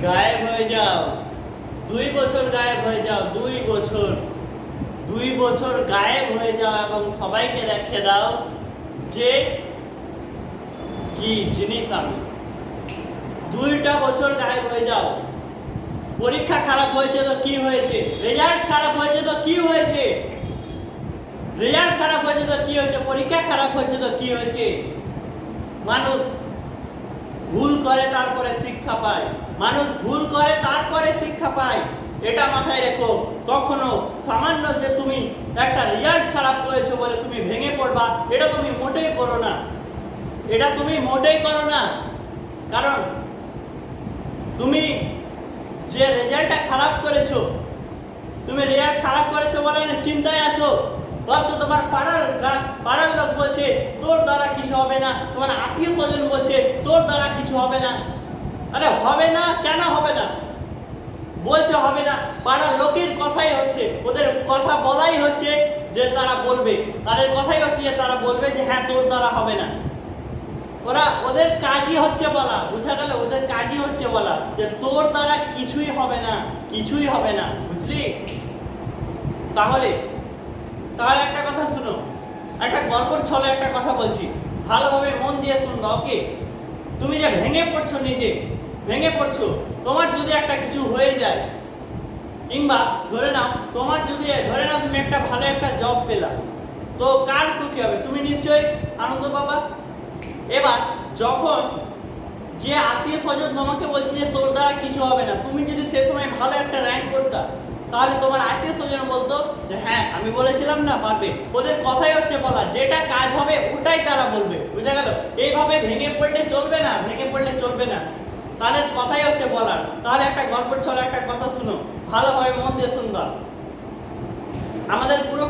গায়েব হয়ে যাও, 2 বছর গায়েব হয়ে যাও, 2 বছর, 2 বছর গায়েব হয়ে যাও এবং সবাইকে দেখে দাও যে কি জিনিস আমি। 2টা বছর গায়েব হয়ে যাও। পরীক্ষা খারাপ হয়েছে তো কি হয়েছে, রেজাল্ট খারাপ হয়েছে তো কি হয়েছে, রেজাল্ট খারাপ হয়েছে তো কি হয়েছে, পরীক্ষা খারাপ হয়েছে তো কি হয়েছে। মানুষ ভুল করে তারপরে শিক্ষা পায়, মানুষ ভুল করে তারপরে শিক্ষা পায়। এটা মাথায় রেখো। কখনো সামান্য যে তুমি একটা রেজাল্ট খারাপ করেছো বলে তুমি ভেঙে পড়বা, এটা তুমি মোটেই করো না, এটা তুমি মোটেই করো না। কারণ তুমি যে রেজাল্টটা খারাপ করেছো, তুমি রেজাল্ট খারাপ করেছো বলে না চিন্তায় আছো, ভাবছো তোমার পাড়ার লোক বলছে তোর দ্বারা কিছু হবে না, তোমার আত্মীয় স্বজন বলছে তোর দ্বারা কিছু হবে না। আরে হবে না কেন হবে না, বলছে হবে না, পাড়ার লোকের কথাই হচ্ছে, ওদের কথা বলাই হচ্ছে যে তারা বলবে, তাদের কথাই হচ্ছে যে তারা বলবে যে হ্যাঁ তোর দ্বারা হবে না। ওদের কাজই হচ্ছে বলা, বুঝা গেল, ওদের কাজই হচ্ছে বলা যে তোর দ্বারা কিছুই হবে না, কিছুই হবে না, বুঝলি। তাহলে একটা কথা শুনো, একটা গল্পের ছলে একটা কথা বলছি, ভালোভাবে মন দিয়ে শুনবা, ওকে। তুমি যে ভেঙে পড়ছো, নিজে ভেঙে পড়ছো, তোমার যদি একটা কিছু হয়ে যায়, কিংবা ধরে নাও তুমি একটা ভালো একটা জব পেলা, তো কার সুখী হবে, তুমি নিশ্চয়ই আনন্দ পাবা। এবার যখন যে আত্মীয় স্বজন তোমাকে বলছে যে তোর দ্বারা কিছু হবে না, তুমি যদি সে সময় ভালো একটা র্যাঙ্ক করতা, তাহলে তোমার আত্মীয় স্বজন বলতো যে হ্যাঁ আমি বলেছিলাম না পারবে। ওদের কথাই হচ্ছে বলা, যেটা কাজ হবে ওটাই তারা বলবে, বুঝা গেল। এইভাবে ভেঙে পড়লে চলবে না, ভেঙে পড়লে চলবে না, তাদের কথাই হচ্ছে বলার। তাহলে একটা গল্পের ছলে একটা কথা শুনো, ভালোভাবে মন দিয়ে শুনবা। আমাদের পুরো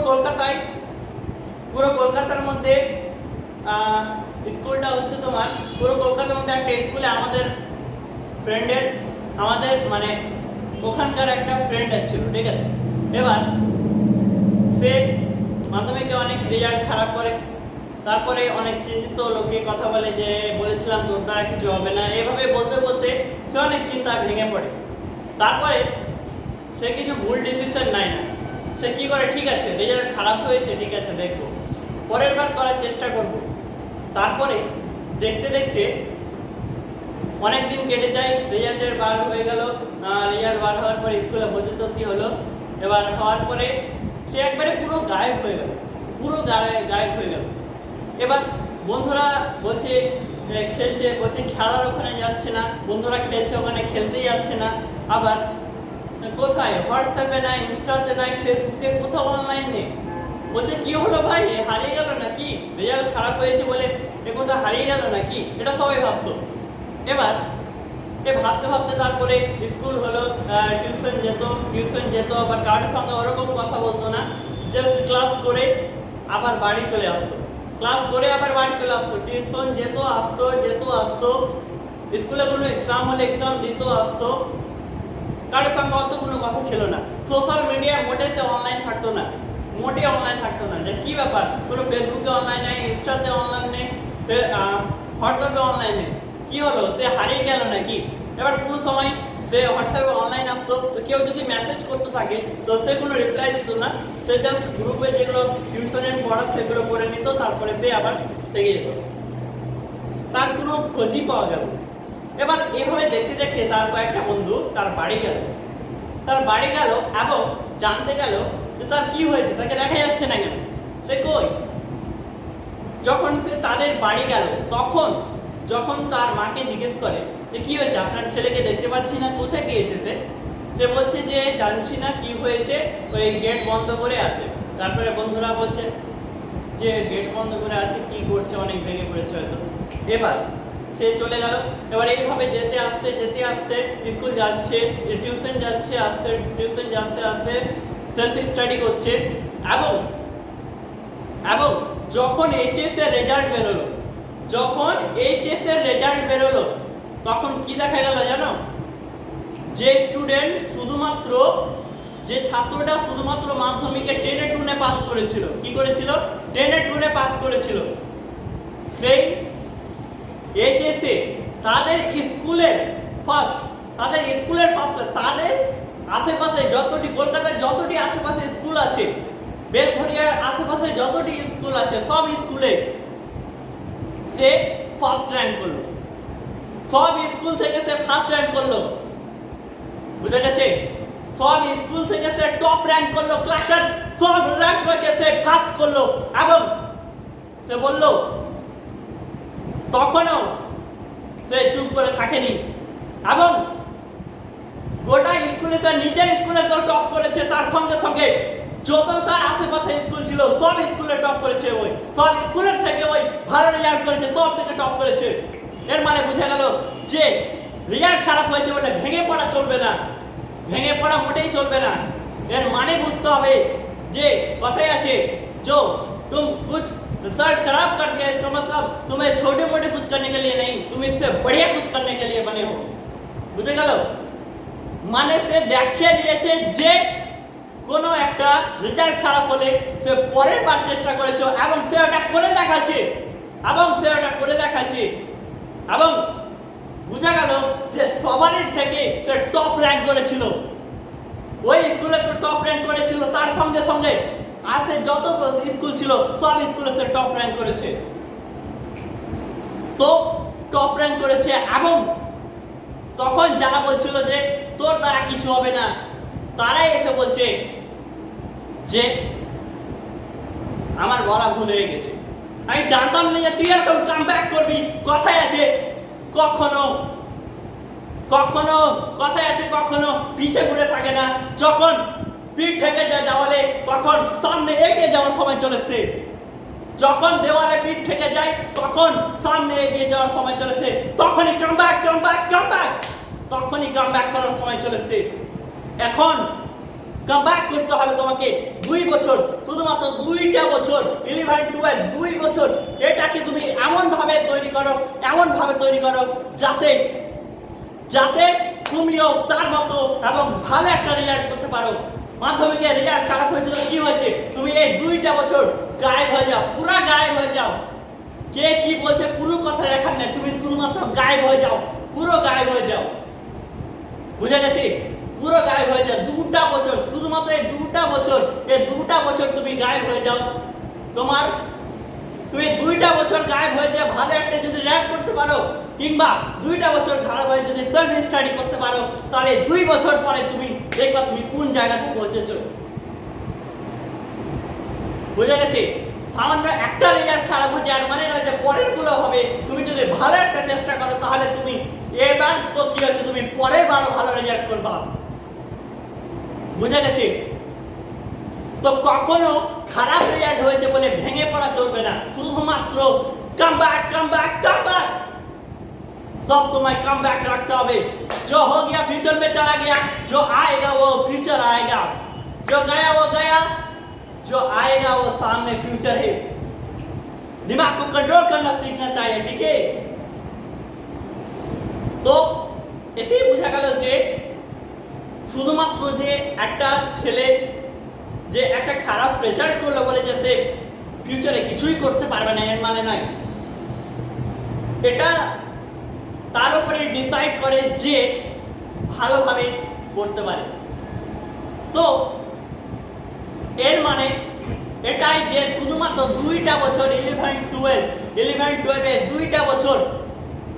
কলকাতার মধ্যে স্কুলটা হচ্ছে তোমার, পুরো কলকাতার মধ্যে একটা স্কুলে আমাদের ফ্রেন্ডের, আমাদের মানে ওখানকার একটা ফ্রেন্ড ছিল, ঠিক আছে। এবার সে মাধ্যমিকে অনেক রেজাল্ট খারাপ করে, তারপরে অনেক চিন্তিত, লোকে কথা বলে যে বলেছিলাম তোর দ্বারা কিছু হবে না, এভাবে বলতে বলতে সে অনেক চিন্তায় ভেঙে পড়ে। তারপরে সে কিছু ভুল ডিসিশন নেয় না, সে কি করে, ঠিক আছে রেজাল্ট খারাপ হয়েছে, ঠিক আছে দেখবো, পরের বার করার চেষ্টা করব। তারপরে দেখতে দেখতে অনেক দিন কেটে যায়, রেজাল্টের বার হয়ে গেল, রেজাল্ট বার হওয়ার পরে স্কুলে ভর্তি হলো। এবার হওয়ার পরে সে একবারে পুরো গায়েব হয়ে গেল, পুরো গায়েব হয়ে গেল। এবার বন্ধুরা বলছে খেলছে, বলছে খেলার ওখানে যাচ্ছে না, বন্ধুরা খেলছে ওখানে খেলতে যাচ্ছে না। আবার কোথায়, হোয়াটসঅ্যাপে নাই, ইনস্টাতে নাই, ফেসবুকে কোথাও অনলাইন নেই। বলছে কি হলো ভাই, হারিয়ে গেল নাকি, রেজাল্ট খারাপ হয়েছে বলে এ কোথাও হারিয়ে গেল নাকি, এটা সবাই ভাবতো। এবার ভাবতে ভাবতে তারপরে স্কুল হলো, টিউশন যেত, আবার কারোর সঙ্গে ওরকম কথা বলতো না, জাস্ট ক্লাস করে আবার বাড়ি চলে আসতো, টিউশন যেত আসতো, স্কুলে কোনো এক্সাম হলে এক্সাম দিত আসতো, কারোর সঙ্গে অত কোনো কথা ছিল না। সোশ্যাল মিডিয়া মোটে সে অনলাইন থাকতো না, যে কি ব্যাপার, কোনো ফেসবুকে অনলাইন নেই, ইনস্টাতে অনলাইন নেই, হোয়াটসঅ্যাপে অনলাইন নেই, কি হলো, সে হারিয়ে গেল নাকি। এবার কোনো সময় সে হোয়াটসঅ্যাপে অনলাইন আসতো, তো কেউ যদি মেসেজ করতে থাকে তো সে কোনো রিপ্লাই দিত না, সে জাস্ট গ্রুপে যেগুলো টিউশনের পড়া সেগুলো করে নিত, তারপরে সে আবার থেকে যেত, তার কোনো খোঁজই পাওয়া গেল। এবার এভাবে দেখতে দেখতে তার কয়েকটা বন্ধু তার বাড়ি গেল এবং জানতে গেল যে তার কি হয়েছে, তাকে দেখা যাচ্ছে না কেন, সে কই। যখন সে তাদের বাড়ি গেল, যখন তার মাকে জিজ্ঞেস করে যে কি হয়েছে, আপনার ছেলেকে দেখতে পাচ্ছি না, কোথায় গিয়েছে সে বলছে যে জানছি না কি হয়েছে, ওই গেট বন্ধ করে আছে। তারপরে বন্ধুরা বলছে যে গেট বন্ধ করে আছে, কি করছে, অনেক ভেঙে পড়েছে হয়তো। এবার সে চলে গেল। এবার এইভাবে যেতে আসতে স্কুল যাচ্ছে, টিউশন যাচ্ছে আসতে সেলফ স্টাডি করছে। এবং যখন এইচএস এর রেজাল্ট বেরোলো, তখন কি দেখা গেল জানো, যে ছাত্রটা শুধুমাত্র মাধ্যমিকে 10-2 পাস করেছিল, কি করেছিল, 10-2 পাস করেছিল, সেই এইচএসে তাদের স্কুলের ফার্স্ট তাদের স্কুলের ফার্স্ট, তাদের আশেপাশে যতটি, কলকাতার যতটি আশেপাশে স্কুল আছে, বেলঘরিয়ার আশেপাশে যতটি স্কুল আছে, সব স্কুলে সে ফার্স্ট র্যাঙ্ক করলো। সব স্কুল থেকে সে ফার্স্ট র্যাঙ্ক করলো। বুঝা গেছে? সব স্কুল থেকে সে টপ র্যাঙ্ক করলো, ক্লাসের সব র্যাঙ্ক করে সে ফার্স্ট করলো। এবং সে বলল, তখনও সে চুপ করে থাকেনি এবং গোটা স্কুলে, তার নিজের স্কুলে তো টপ করেছে, তার সঙ্গে সঙ্গে যত তার আশেপাশে স্কুল ছিল সব স্কুলে টপ করেছে। ওই সব স্কুলের থেকে ওই ভালো রেজাল্ট করেছে, সব থেকে টপ করেছে। এর মানে বুঝা গেল যে রেজাল্ট খারাপ হয়েছে বলে ভেঙে পড়া চলবে না, ভেঙে পড়া মোটেই চলবে না। এর মানে বুঝতে হবে যে কথাই আছে, जो तुम कुछ रिजल्ट खराब कर दिया इसका मतलब तुम्हें छोटे मोटे कुछ करने के लिए नहीं, तुम इससे बढ़िया कुछ करने के लिए बने हो। বুঝে গেল? মানে সে দেখিয়ে দিয়েছে যে কোনো একটা রেজাল্ট খারাপ হলে সে পরের বার চেষ্টা করেছে এবং সে ওটা করে দেখাচ্ছে, এবং বুঝা গেল যে সবারই থেকে সে টপ র্যাঙ্ক করেছিল। ওই স্কুলে তো টপ র্যাঙ্ক করেছিল, তার সঙ্গে সঙ্গে আর সে যত স্কুল ছিল সব স্কুলে সে টপ র্যাঙ্ক করেছে। তো টপ র্যাঙ্ক করেছে এবং তখন যারা বলছিল যে তোর দ্বারা কিছু হবে না, তারাই এসে বলছে যে আমার বলা ভুল হয়ে গেছে, আমি জানতাম না যে তুই এরকম কামব্যাক করবি। কথায় আছে কখনো কখনো, কথায় আছে কখনো পিছে ঘুরে থাকে না। যখন পিঠ থেকে যায় দেওয়ালে তখন সামনে এগিয়ে যাওয়ার সময় চলেছে। যখন দেওয়ালে পিঠ থেকে যায় তখন সামনে এগিয়ে যাওয়ার সময় চলেছে। তখনই কামব্যাক তখনই কামব্যাক করার সময় চলেছে। এখন কামব্যাক করতে হবে তোমাকে 2 বছর, শুধুমাত্র 2টা বছর, 11 12 2 বছর। এটাকে তুমি এমন ভাবে তৈরি করো যাতে তুমিও তার মতো এবং ভালো একটা রেজাল্ট করতে পারো। মাধ্যমিকে রেজাল্ট খারাপ হয়েছিল, কি হয়েছে? তুমি এই 2টা বছর গায়েব হয়ে যাও, পুরো গায়েব হয়ে যাও। কে কি বলছে কোনো কথা দেখার নেই, তুমি শুধুমাত্র গায়েব হয়ে যাও, পুরো গায়েব হয়ে যাও। বুঝা গেছে? পুরো গায়েব হয়ে যাও 2টা বছর, শুধুমাত্র এই 2টা বছর তুমি গায়েব হয়ে যাও। তুমি 2টা বছর গায়েব হয়ে যাও, ভালো একটা যদি র্যাঙ্ক করতে পারো, কিংবা 2টা বছর খারাপ হয়ে যদি সেলফ স্টাডি করতে পারো, তাহলে 2 বছর পরে তুমি দেখবা তুমি কোন জায়গাতে পৌঁছেছো। বুঝা গেছে? সামান্য একটা রেজাল্ট খারাপ হচ্ছে আর মানে নয় যে পরের গুলো হবে। তুমি যদি ভালো একটা চেষ্টা করো তাহলে তুমি এবার তো কি হচ্ছে, তুমি পরের বারও ভালো রেজাল্ট করবা। বুঝা গেছে? তো কখনো খারাপ রেজাল্ট হয়েছে বলে ভেঙে পড়া চলবে না, শুধুমাত্র কামব্যাক। सब समय कमबैक रखते হবে। जो हो गया फ्यूचर में चला गया, जो आएगा वो फ्यूचर आएगा, जो गया वो गया, जो आएगा वो सामने फ्यूचर है। दिमाग को कंट्रोल करना सीखना चाहिए, ठीक है? তো এতেই বোঝা গেল যে শুধুমাত্র যে একটা ছেলে যে একটা খারাপ রেজাল্ট করলো বলে যে সে ফিউচারে কিছুই করতে পারবে না, এর মানে নয়। এটা তার উপরে ডিসাইড করে যে ভালোভাবে করতে পারে। তো এর মানে এটাই যে শুধুমাত্র 2টা বছর 11 12 2টা বছর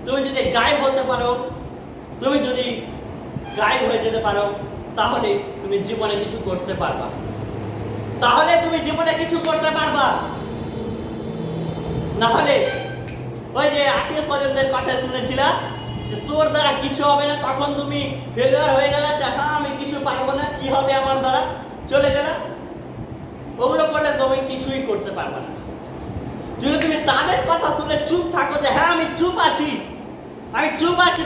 তুমি যদি গায়েব হতে পারো, তুমি যদি গায়েব হয়ে যেতে পারো, তাহলে তুমি জীবনে কিছু করতে পারবা। না হলে ওই যে আত্মীয় স্বজনদের কথা শুনেছিলাম যে তোর দ্বারা কিছু হবে না, তখন তুমি ফেলিওর হয়ে গেলে যে হ্যাঁ আমি কিছু পারবো না, কি হবে আমার দ্বারা, চলে গেল। ওগুলো করলে তুমি কিছুই করতে পারবে না। যদি তুমি তাদের কথা শুনে চুপ থাকো যে হ্যাঁ আমি চুপ আছি,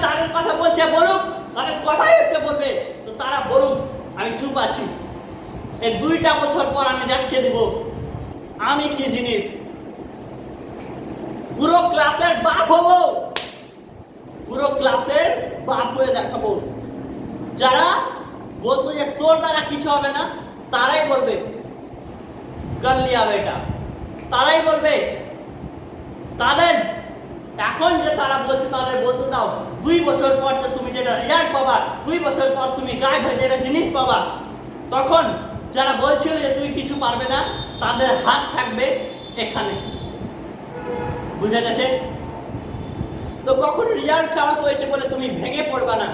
তাদের কথা বলছে বলুক, তাদের কথাই হচ্ছে বলবে, তো তারা বলুক আমি চুপ আছি। এই 2টা বছর পর আমি দেখিয়ে দিব আমি কি জিনিস। পুরো ক্লাসের বাপ হয়ে দেখাবো। যারা বলতো যে তোর দ্বারা কিছু হবে না, তারাই বলবে কর লিয়া বেটা, তারাই বলবে। তাদের এখন যে তারা বলছে তাদের বলতে দাও 2 বছর পর যে তুমি যেটা রেজাল্ট পাবা, 2 বছর পর তুমি গায়েব হয়ে যেটা জিনিস পাবা, তখন যারা বলছিল যে তুই কিছু পারবে না তাদের হাত থাকবে এখানে। বুঝে গেছে? তো কখন রেজাল্ট খারাপ হয়েছে বলে তুমি ভেঙে পড়বা না।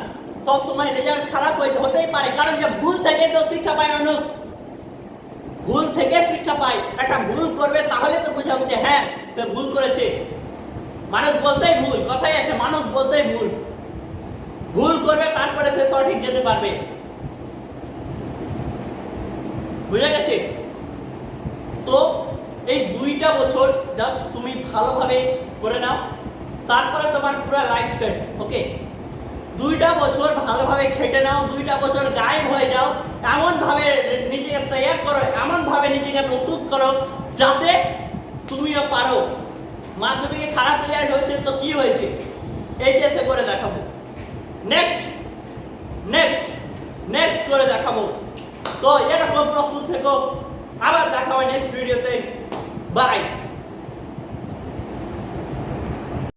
সবসময় রেজাল্ট খারাপ হয়েছে হতেই পারে, কারণ যে ভুল থেকে তো শিক্ষা পায় মানুষ, ভুল থেকে শিক্ষা পায়। একটা ভুল করবে তাহলে তো বুঝাবো যে হ্যাঁ সে ভুল করেছে। মানুষ বলতেই ভুল, কথাই আছে মানুষ বলতেই ভুল, ভুল করবে তারপরে সে সঠিক যেতে পারবে। বুঝে গেছে? তো এই 2টা বছর জাস্ট তুমি ভালোভাবে করে নাও, তারপরে তোমার পুরো লাইফ সেট। ওকে, 2টা বছর ভালোভাবে খেটে নাও, 2টা বছর গায়েব হয়ে যাও, এমন ভাবে নিজেকে তৈরি করো, এমন ভাবে নিজেকে প্রস্তুত করো যাতে তুমিও পারো। মাধ্যমিকে খারাপ রেজাল্ট হয়েছে তো কি হয়েছে, এইচএসে করে দেখাবো, নেক্সট নেক্সট নেক্সট করে দেখাবো। তো এরকম প্রস্তুত থেকো, আবার দেখা হবে নেক্সট ভিডিওতে। বাই।